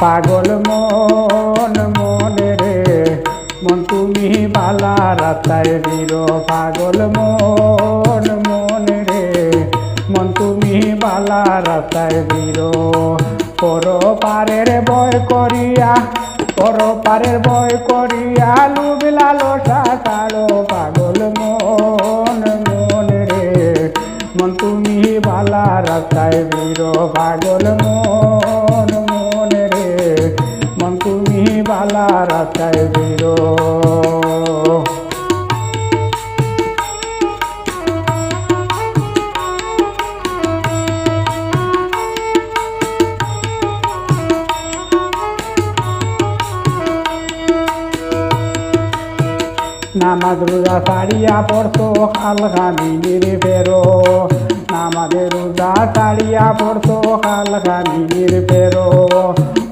পাগল মন মনে রে মন তুমি বালা রাস্তায় বিরো পাগল মন মনে রে মন তুমি বালা রাস্তায় বিরো পরপারের ভয় করিয়া পরপারের ভয় করিয়া লুবিলা লোসা কালো পাগল মন মনে রে মন তুমি বালা রাস্তায় বিরো পাগল মন মনে রে মন তুমি বালা রাস্তায় বিরো নামাজ রোজা ছাড়িয়া পড়তো হালখানির ফেরো নামাজ রোজা ছাড়িয়া পড়তো হালখানির ফেরো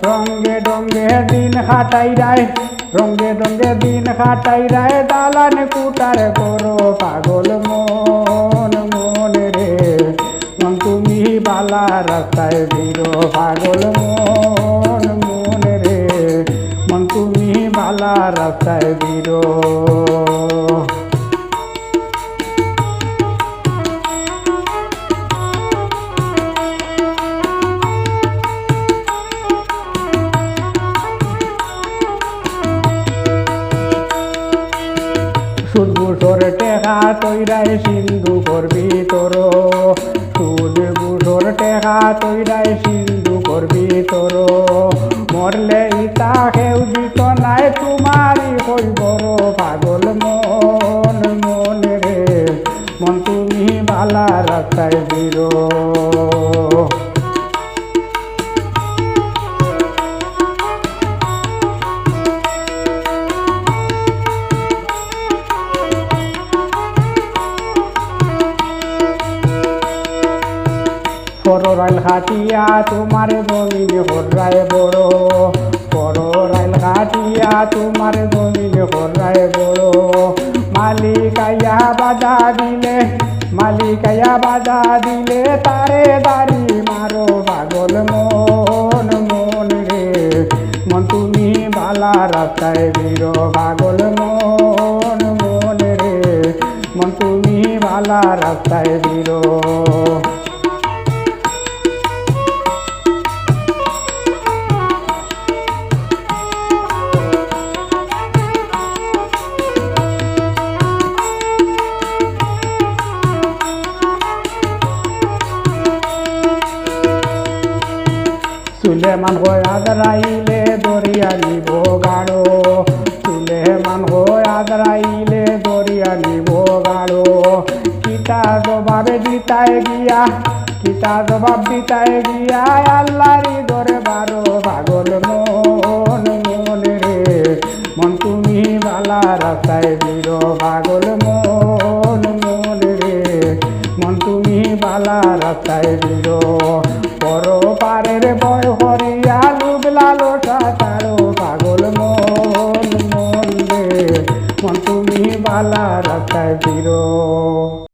রঙ্গে ডঙ্গে দিন খাটাই রায় রঙ্গে ডঙ্গে দিন খাটাই রায় দালান কুটার করো পাগল মন মনে রে মন তুমি বালা রাস্তায় বিরো পাগল মন মনে রে মন তুমি বালা রাস্তায় বিরো সুদ বুসর টেকা তৈরাই সিন্ধু করবি তোর সুদ বুসর টেকা তৈরাই সিন্ধু করবি তোর মরলে ইতা কেউ দিত নাই তোমারই কই বড় পাগল মন মনে রে মন তুমি বালা রাস্তায় বিরো পররাইল খাটিয়া তোমার জমিনে হরায় বড় পররাইল খাটিয়া তোমার জমিনে হরায় বড় মালিকাইয়া বাধা দিলে মালিকাইয়া বাধা দিলে তারে দাড়ি মারো পাগল মন মন রে মন তুমি বালা রাস্তায় বিরো পাগল মন মন রে মন তুমি বালা রাস্তায় বিরো সুলেমান হয় আদরাইলে দরিয়া নিব গাড়ো সুলেমান হয় আদরাইলে দরিয়া নিব গাড়ো কিতা জবাব দিতায় গিয়া কিতা জবাব দিতায় গিয়া আল্লাহরি দরবারো পাগল মন মনে রে মন তুমি বালা রাস্তায় বিরো পাগল মন মনে রে মন তুমি বালা রাস্তায় বিরো পরপারের